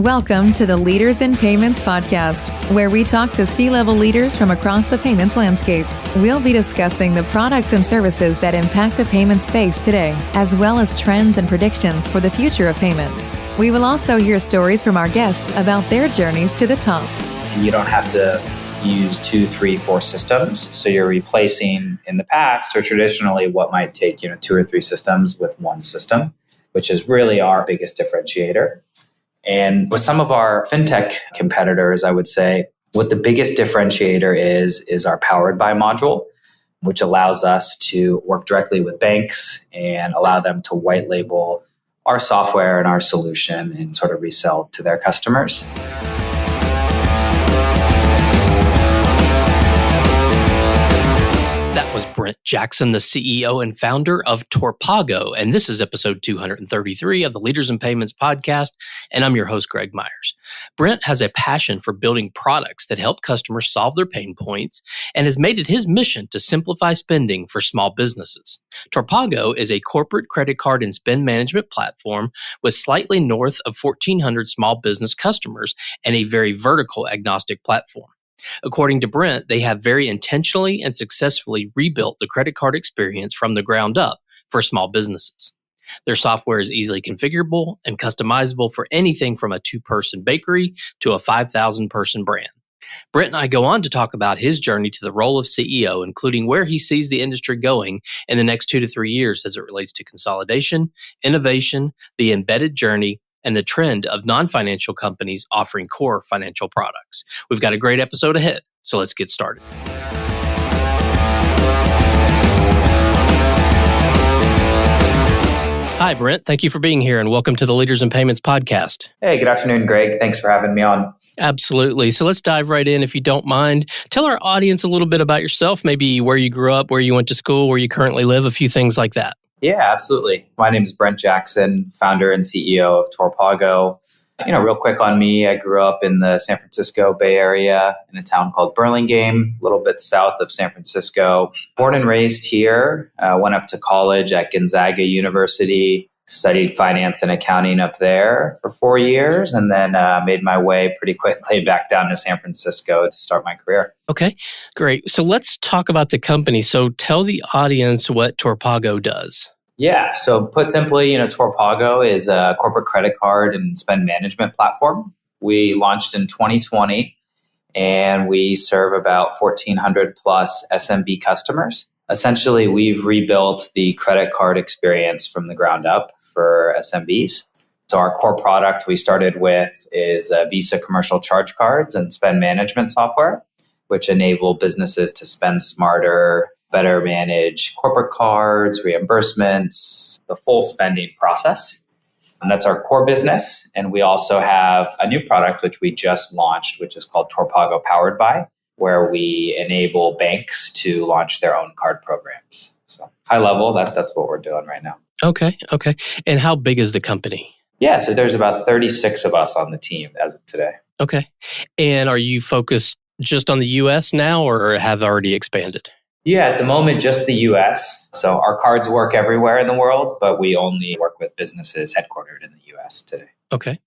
Welcome to the Leaders in Payments podcast, where we talk to C-level leaders from across the payments landscape. We'll be discussing the products and services that impact the payment space today, as well as trends and predictions for the future of payments. We will also hear stories from our guests about their journeys to the top. You don't have to use 2, 3, 4 systems. So you're replacing in the past or traditionally what might take 2 or 3 systems with one system, which is really our biggest differentiator. And with some of our fintech competitors, I would say what the biggest differentiator is our Powered By module, which allows us to work directly with banks and allow them to white label our software and our solution and sort of resell to their customers. That was Brent Jackson, the CEO and founder of Torpago. And this is episode 233 of the Leaders in Payments podcast. And I'm your host, Greg Myers. Brent has a passion for building products that help customers solve their pain points and has made it his mission to simplify spending for small businesses. Torpago is a corporate credit card and spend management platform with slightly north of 1,400 small business customers and a very vertical agnostic platform. According to Brent, they have very intentionally and successfully rebuilt the credit card experience from the ground up for small businesses. Their software is easily configurable and customizable for anything from a 2-person bakery to a 5,000-person brand. Brent and I go on to talk about his journey to the role of CEO, including where he sees the industry going in the next 2 to 3 years as it relates to consolidation, innovation, the embedded journey, and the trend of non-financial companies offering core financial products. We've got a great episode ahead, so let's get started. Hi, Brent. Thank you for being here, and welcome to the Leaders in Payments podcast. Hey, good afternoon, Greg. Thanks for having me on. Absolutely. So let's dive right in, if you don't mind. Tell our audience a little bit about yourself, maybe where you grew up, where you went to school, where you currently live, a few things like that. Yeah, absolutely. My name is Brent Jackson, founder and CEO of Torpago. Real quick on me, I grew up in the San Francisco Bay Area in a town called Burlingame, a little bit south of San Francisco. Born and raised here, went up to college at Gonzaga University, studied finance and accounting up there for 4 years, and then made my way pretty quickly back down to San Francisco to start my career. Okay, great. So let's talk about the company. So tell the audience what Torpago does. Yeah, so put simply, Torpago is a corporate credit card and spend management platform. We launched in 2020, and we serve about 1,400 plus SMB customers. Essentially, we've rebuilt the credit card experience from the ground up for SMBs. So our core product we started with is Visa commercial charge cards and spend management software, which enable businesses to spend smarter, better manage corporate cards, reimbursements, the full spending process. And that's our core business. And we also have a new product, which we just launched, which is called Torpago Powered By, where we enable banks to launch their own card programs. So high level, that's what we're doing right now. Okay. And how big is the company? Yeah, so there's about 36 of us on the team as of today. Okay. And are you focused just on the U.S. now or have already expanded? Yeah, at the moment, just the U.S. So our cards work everywhere in the world, but we only work with businesses headquartered in the U.S. today. Okay.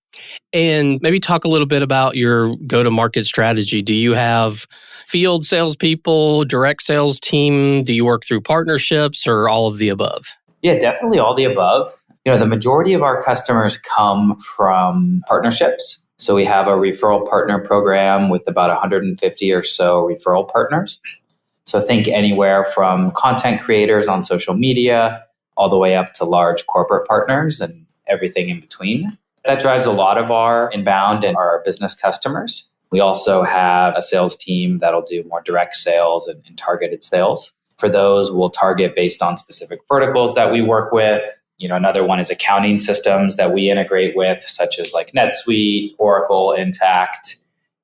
And maybe talk a little bit about your go-to-market strategy. Do you have field salespeople, direct sales team? Do you work through partnerships or all of the above? Yeah, definitely all the above. The majority of our customers come from partnerships. So we have a referral partner program with about 150 or so referral partners. So think anywhere from content creators on social media all the way up to large corporate partners and everything in between. That drives a lot of our inbound and our business customers. We also have a sales team that'll do more direct sales and targeted sales. For those, we'll target based on specific verticals that we work with. Another one is accounting systems that we integrate with, such as like NetSuite, Oracle, Intact.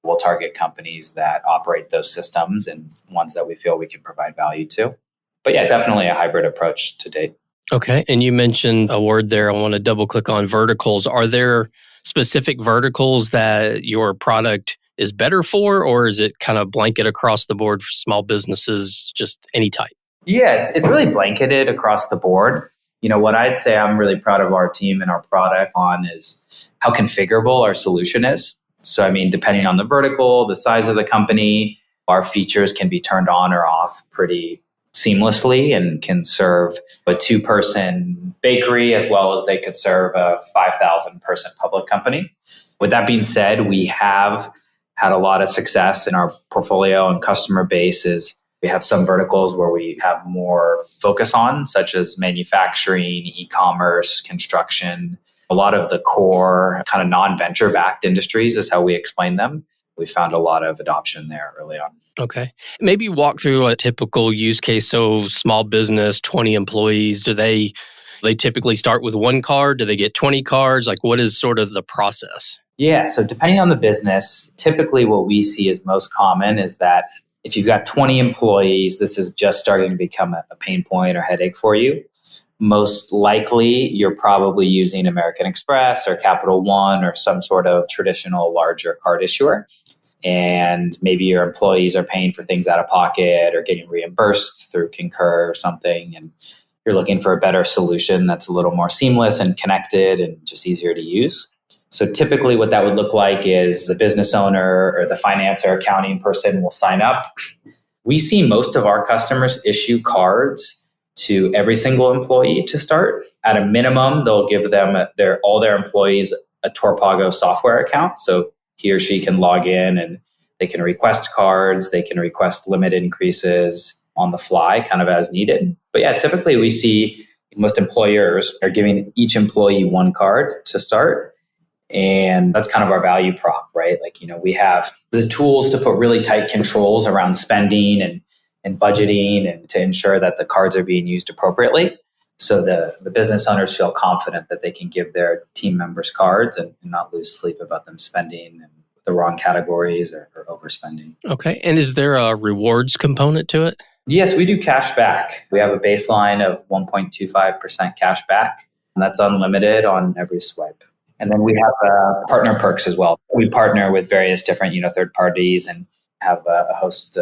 We'll target companies that operate those systems and ones that we feel we can provide value to. But yeah, definitely a hybrid approach to date. Okay. And you mentioned a word there. I want to double click on verticals. Are there specific verticals that your product is better for, or is it kind of blanket across the board for small businesses, just any type? Yeah, it's really blanketed across the board. What I'd say I'm really proud of our team and our product on is how configurable our solution is. So, depending on the vertical, the size of the company, our features can be turned on or off pretty seamlessly and can serve a 2-person bakery as well as they could serve a 5,000-person public company. With that being said, we have had a lot of success in our portfolio and customer bases. We have some verticals where we have more focus on, such as manufacturing, e-commerce, construction. A lot of the core kind of non-venture backed industries is how we explain them. We found a lot of adoption there early on. Okay. Maybe walk through a typical use case. So small business, 20 employees, do they typically start with one card? Do they get 20 cards? Like, what is sort of the process? Yeah. So depending on the business, typically what we see is most common is that if you've got 20 employees, this is just starting to become a pain point or headache for you. Most likely, you're probably using American Express or Capital One or some sort of traditional larger card issuer. And maybe your employees are paying for things out of pocket or getting reimbursed through Concur or something. And you're looking for a better solution that's a little more seamless and connected and just easier to use. So typically what that would look like is the business owner or the finance or accounting person will sign up. We see most of our customers issue cards to every single employee to start. At a minimum, they'll give them all their employees a Torpago software account. So he or she can log in and they can request cards, they can request limit increases on the fly, kind of as needed. But yeah, typically we see most employers are giving each employee one card to start. And that's kind of our value prop, right? We have the tools to put really tight controls around spending and budgeting and to ensure that the cards are being used appropriately. So the business owners feel confident that they can give their team members cards and not lose sleep about them spending in the wrong categories or overspending. Okay. And is there a rewards component to it? Yes, we do cash back. We have a baseline of 1.25% cash back, and that's unlimited on every swipe. And then we have partner perks as well. We partner with various different, third parties and have a host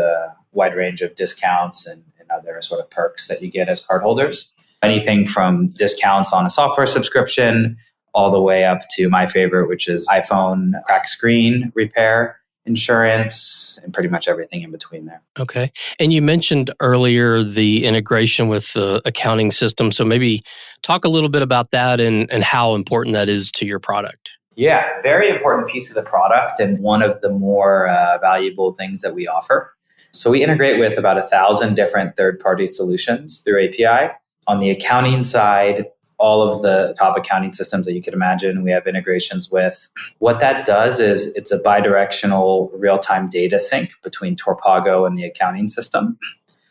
wide range of discounts and other sort of perks that you get as cardholders. Anything from discounts on a software subscription all the way up to my favorite, which is iPhone crack screen repair insurance and pretty much everything in between there. Okay. And you mentioned earlier the integration with the accounting system. So maybe talk a little bit about that and how important that is to your product. Yeah, very important piece of the product and one of the more valuable things that we offer. So we integrate with about 1,000 different third-party solutions through API. On the accounting side, all of the top accounting systems that you could imagine, we have integrations with. What that does is it's a bidirectional real-time data sync between Torpago and the accounting system.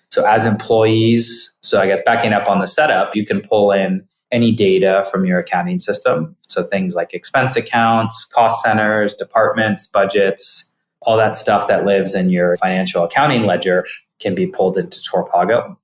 So as employees, I guess backing up on the setup, you can pull in any data from your accounting system. So things like expense accounts, cost centers, departments, budgets, all that stuff that lives in your financial accounting ledger can be pulled into Torpago.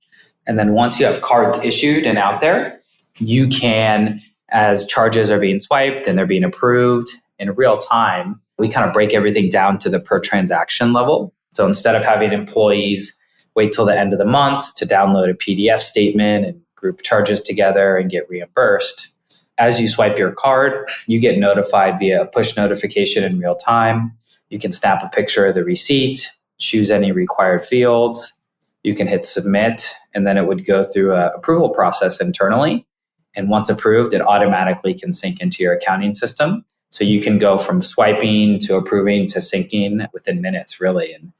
And then once you have cards issued and out there, you can, as charges are being swiped and they're being approved in real time, we kind of break everything down to the per transaction level. So instead of having employees wait till the end of the month to download a PDF statement and group charges together and get reimbursed, as you swipe your card, you get notified via a push notification in real time. You can snap a picture of the receipt, choose any required fields. You can hit submit, and then it would go through an approval process internally. And once approved, it automatically can sync into your accounting system. So you can go from swiping to approving to syncing within minutes, really, and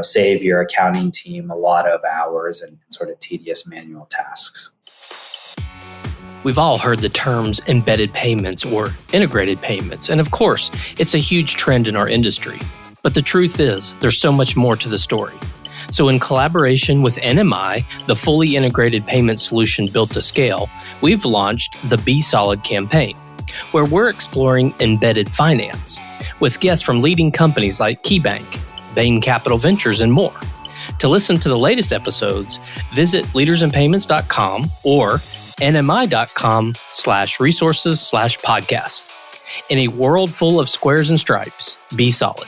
save your accounting team a lot of hours and sort of tedious manual tasks. We've all heard the terms embedded payments or integrated payments. And of course, it's a huge trend in our industry. But the truth is, there's so much more to the story. So in collaboration with NMI, the fully integrated payment solution built to scale, we've launched the Be Solid campaign, where we're exploring embedded finance with guests from leading companies like KeyBank, Bain Capital Ventures, and more. To listen to the latest episodes, visit leadersinpayments.com or nmi.com/resources/podcast. In a world full of squares and stripes, be solid.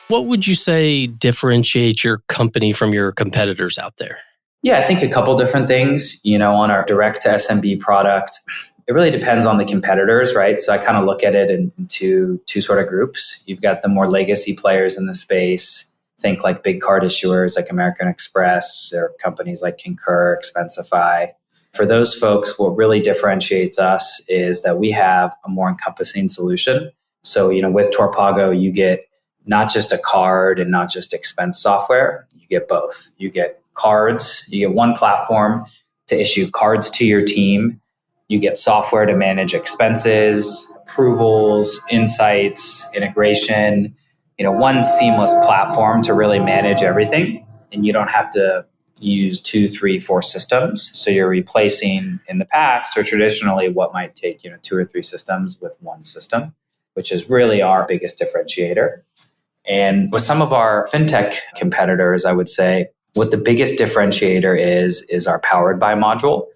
What would you say differentiates your company from your competitors out there? Yeah, I think a couple different things. On our direct to SMB product, it really depends on the competitors, right? So I kind of look at it in two sort of groups. You've got the more legacy players in the space. Think like big card issuers like American Express or companies like Concur, Expensify. For those folks, what really differentiates us is that we have a more encompassing solution. So, with Torpago, you get not just a card and not just expense software, you get both. You get cards, you get one platform to issue cards to your team. You get software to manage expenses, approvals, insights, integration, one seamless platform to really manage everything. And you don't have to use 2, 3, 4 systems. So you're replacing in the past or traditionally what might take 2 or 3 systems with one system, which is really our biggest differentiator. And with some of our fintech competitors, I would say what the biggest differentiator is our Powered By module,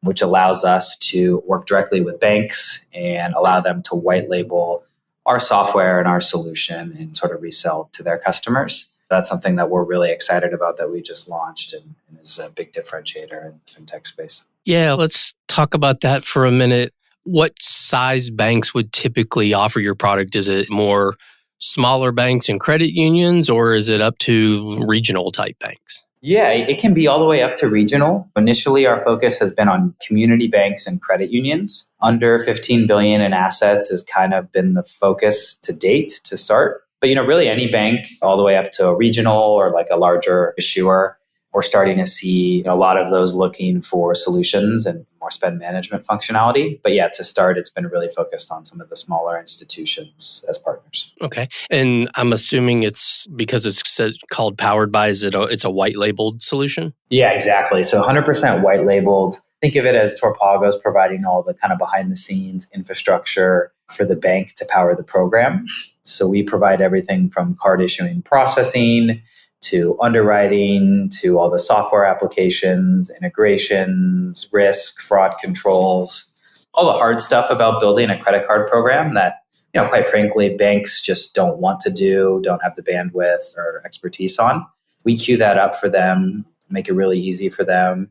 which allows us to work directly with banks and allow them to white label our software and our solution and sort of resell to their customers. That's something that we're really excited about that we just launched and is a big differentiator in the fintech space. Yeah, let's talk about that for a minute. What size banks would typically offer your product? Is it more smaller banks and credit unions, or is it up to regional type banks? Yeah, it can be all the way up to regional. Initially, our focus has been on community banks and credit unions. Under 15 billion in assets has kind of been the focus to date to start. But really any bank all the way up to a regional or like a larger issuer, we're starting to see a lot of those looking for solutions and more spend management functionality. But yeah, to start, it's been really focused on some of the smaller institutions as partners. Okay. And I'm assuming it's because it's called Powered By, it's a white labeled solution? Yeah, exactly. So 100% white labeled. Think of it as Torpago's providing all the kind of behind the scenes infrastructure for the bank to power the program. So we provide everything from card issuing processing to underwriting, to all the software applications, integrations, risk, fraud controls, all the hard stuff about building a credit card program that, quite frankly, banks just don't want to do, don't have the bandwidth or expertise on. We queue that up for them, make it really easy for them,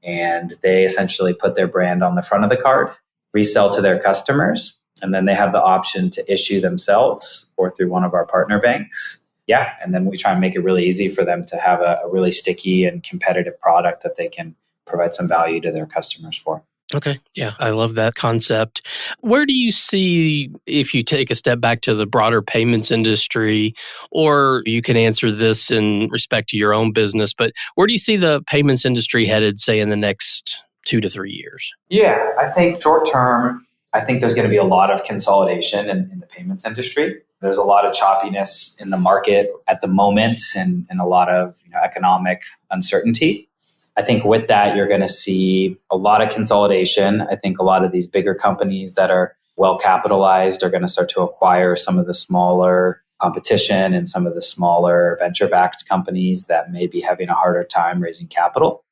and they essentially put their brand on the front of the card, resell to their customers, and then they have the option to issue themselves or through one of our partner banks. Yeah, and then we try and make it really easy for them to have a really sticky and competitive product that they can provide some value to their customers for. Okay. Yeah, I love that concept. Where do you see, if you take a step back to the broader payments industry, or you can answer this in respect to your own business, but where do you see the payments industry headed, say, in the next 2 to 3 years? Yeah, I think short term, I think there's going to be a lot of consolidation in the payments industry. There's a lot of choppiness in the market at the moment and a lot of economic uncertainty. I think with that, you're going to see a lot of consolidation. I think a lot of these bigger companies that are well capitalized are going to start to acquire some of the smaller competition and some of the smaller venture-backed companies that may be having a harder time raising capital.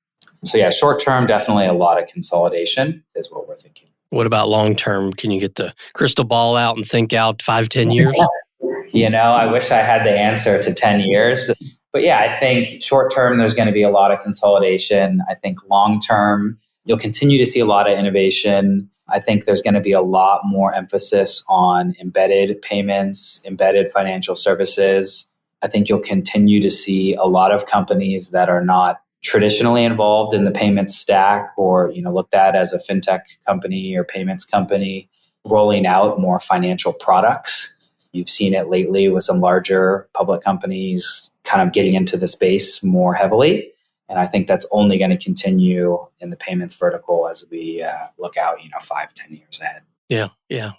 So yeah, short term, definitely a lot of consolidation is what we're thinking. What about long term? Can you get the crystal ball out and think out 5, 10 years? I wish I had the answer to 10 years. But yeah, I think short term, there's going to be a lot of consolidation. I think long term, you'll continue to see a lot of innovation. I think there's going to be a lot more emphasis on embedded payments, embedded financial services. I think you'll continue to see a lot of companies that are not traditionally involved in the payments stack or looked at as a fintech company or payments company rolling out more financial products. You've seen it lately with some larger public companies kind of getting into the space more heavily. And I think that's only going to continue in the payments vertical as we look out 5, 10 years ahead. Yeah.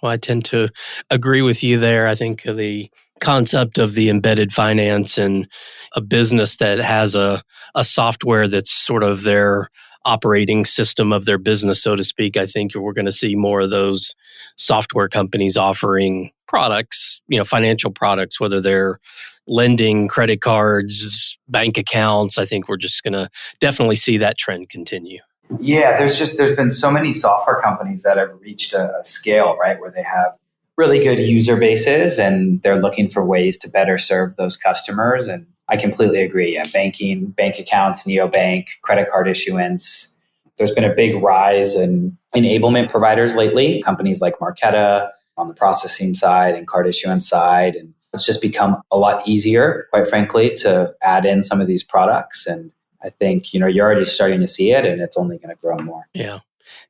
Well, I tend to agree with you there. I think the concept of the embedded finance and a business that has a software that's sort of their operating system of their business, so to speak, I think we're going to see more of those software companies offering products, financial products, whether they're lending, credit cards, bank accounts. I think we're just going to definitely see that trend continue. Yeah, there's been so many software companies that have reached a scale, right, where they have really good user bases and they're looking for ways to better serve those customers. And I completely agree. Yeah, banking, bank accounts, neobank, credit card issuance. There's been a big rise in enablement providers lately, companies like Marqeta on the processing side and card issuance side. And it's just become a lot easier, quite frankly, to add in some of these products. And I think, you're already starting to see it, and it's only going to grow more. Yeah.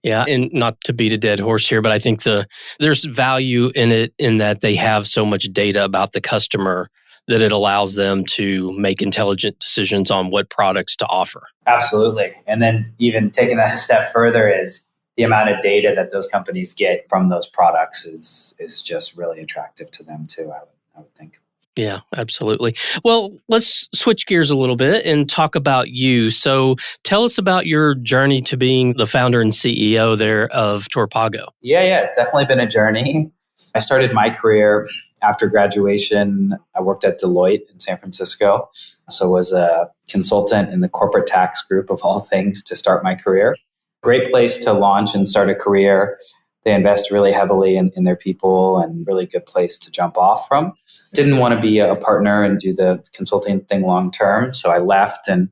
Yeah. And not to beat a dead horse here, but I think there's value in it in that they have so much data about the customer that it allows them to make intelligent decisions on what products to offer. Absolutely. And then even taking that a step further is the amount of data that those companies get from those products is just really attractive to them too, I would think. Yeah, absolutely. Well, let's switch gears a little bit and talk about you. So tell us about your journey to being the founder and CEO there of Torpago. Yeah, it's definitely been a journey. I started my career after graduation. I worked at Deloitte in San Francisco. So was a consultant in the corporate tax group of all things to start my career. Great place to launch and start a career. They invest really heavily in their people, and really good place to jump off from. Didn't want to be a partner and do the consulting thing long term. So I left and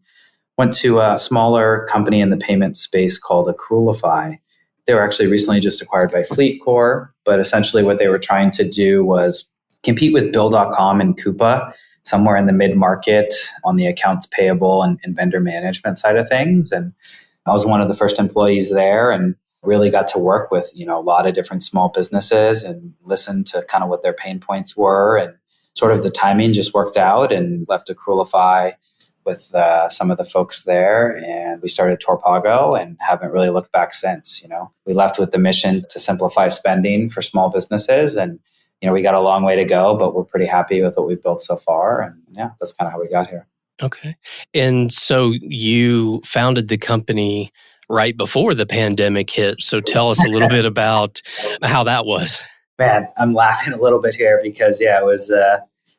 went to a smaller company in the payment space called Accrualify. They were actually recently just acquired by FleetCor, but essentially what they were trying to do was compete with Bill.com and Coupa, somewhere in the mid-market on the accounts payable and vendor management side of things. And I was one of the first employees there, and really got to work with, a lot of different small businesses and listen to kind of what their pain points were. And sort of the timing just worked out, and left Accrualify with some of the folks there. And we started Torpago and haven't really looked back since. We left with the mission to simplify spending for small businesses. And, we got a long way to go, but we're pretty happy with what we've built so far. And yeah, that's kind of how we got here. Okay. And so you founded the company right before the pandemic hit. So tell us a little bit about how that was. Man, I'm laughing a little bit here because, it was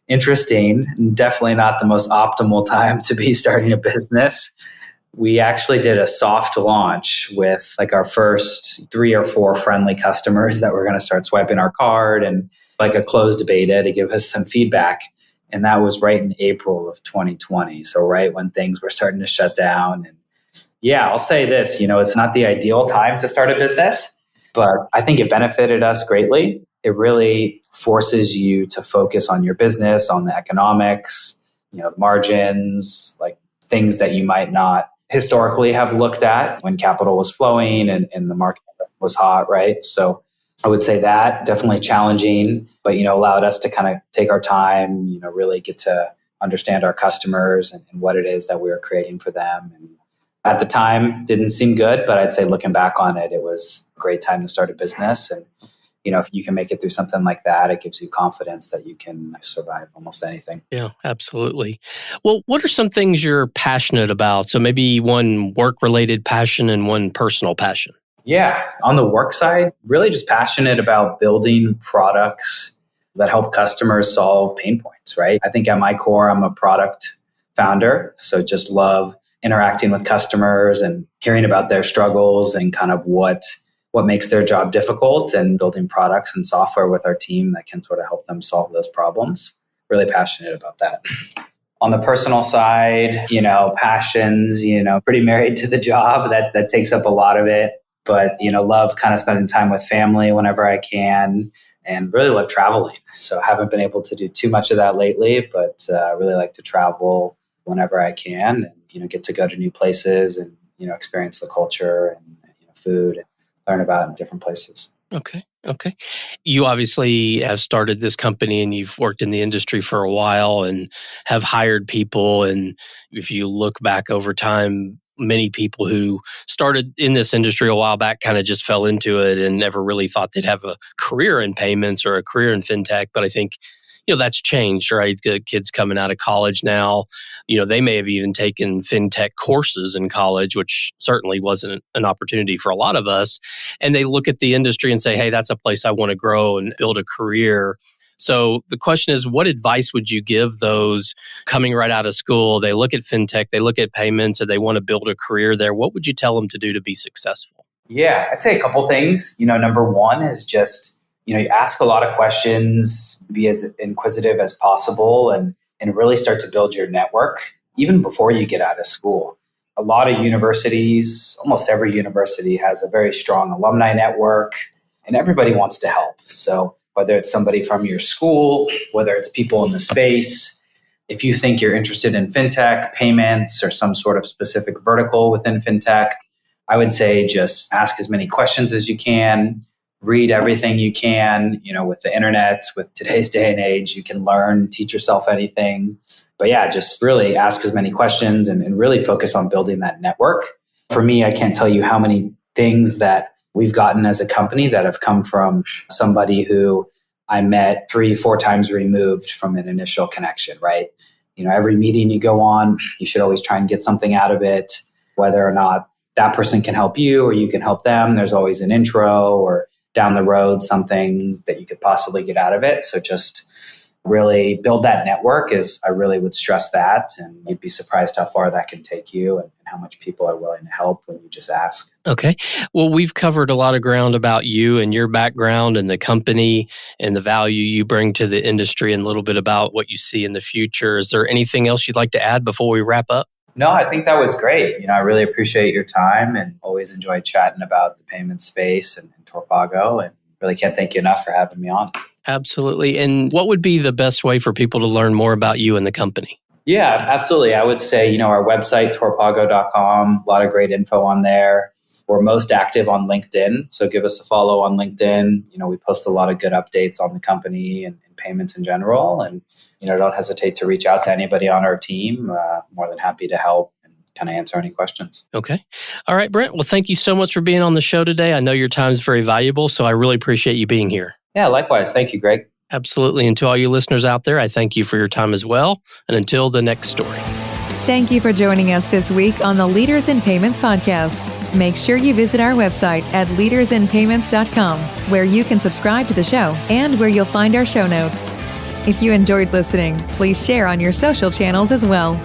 interesting. Definitely not the most optimal time to be starting a business. We actually did a soft launch with like our first 3 or 4 friendly customers that were going to start swiping our card, and like a closed beta to give us some feedback. And that was right in April of 2020. So right when things were starting to shut down. And yeah, I'll say this, it's not the ideal time to start a business, but I think it benefited us greatly. It really forces you to focus on your business, on the economics, the margins, like things that you might not historically have looked at when capital was flowing and the market was hot, right? So I would say that definitely challenging, but, allowed us to kind of take our time, really get to understand our customers and what it is that we were creating for them. And at the time, didn't seem good, but I'd say looking back on it, it was a great time to start a business. And, if you can make it through something like that, it gives you confidence that you can survive almost anything. Yeah, absolutely. Well, what are some things you're passionate about? So maybe one work-related passion and one personal passion. Yeah, on the work side, really just passionate about building products that help customers solve pain points, right? I think at my core, I'm a product founder. So just love interacting with customers and hearing about their struggles and kind of what makes their job difficult, and building products and software with our team that can sort of help them solve those problems. Really passionate about that. On the personal side, passions, pretty married to the job. That takes up a lot of it. But, love kind of spending time with family whenever I can, and really love traveling. So I haven't been able to do too much of that lately, but I really like to travel whenever I can, and, get to go to new places and, experience the culture and food and learn about in different places. Okay. You obviously have started this company and you've worked in the industry for a while and have hired people. And if you look back over time, many people who started in this industry a while back kind of just fell into it and never really thought they'd have a career in payments or a career in fintech. But I think, that's changed, right? Kids coming out of college now, they may have even taken fintech courses in college, which certainly wasn't an opportunity for a lot of us. And they look at the industry and say, hey, that's a place I want to grow and build a career. So the question is, what advice would you give those coming right out of school? They look at fintech, they look at payments, and they want to build a career there. What would you tell them to do to be successful? Yeah, I'd say a couple things. Number one is just, you ask a lot of questions, be as inquisitive as possible, and and really start to build your network even before you get out of school. A lot of universities, almost every university has a very strong alumni network, and everybody wants to help. So whether it's somebody from your school, whether it's people in the space, if you think you're interested in fintech, payments, or some sort of specific vertical within fintech, I would say just ask as many questions as you can, read everything you can. With the internet, with today's day and age, you can learn, teach yourself anything. But yeah, just really ask as many questions and really focus on building that network. For me, I can't tell you how many things that we've gotten as a company that have come from somebody who I met 3-4 times removed from an initial connection, right? Every meeting you go on, you should always try and get something out of it, whether or not that person can help you or you can help them. There's always an intro or down the road, something that you could possibly get out of it. So just really build that network I really would stress that. And you'd be surprised how far that can take you and how much people are willing to help when you just ask. Okay. Well, we've covered a lot of ground about you and your background and the company and the value you bring to the industry and a little bit about what you see in the future. Is there anything else you'd like to add before we wrap up? No, I think that was great. I really appreciate your time and always enjoy chatting about the payment space and Torpago, and really can't thank you enough for having me on. Absolutely. And what would be the best way for people to learn more about you and the company? Yeah, absolutely. I would say, our website, torpago.com, a lot of great info on there. We're most active on LinkedIn, so give us a follow on LinkedIn. We post a lot of good updates on the company and payments in general. And, don't hesitate to reach out to anybody on our team. More than happy to help and kind of answer any questions. Okay. All right, Brent. Well, thank you so much for being on the show today. I know your time is very valuable, so I really appreciate you being here. Yeah, likewise. Thank you, Greg. Absolutely. And to all you listeners out there, I thank you for your time as well. And until the next story. Thank you for joining us this week on the Leaders in Payments podcast. Make sure you visit our website at leadersinpayments.com, where you can subscribe to the show and where you'll find our show notes. If you enjoyed listening, please share on your social channels as well.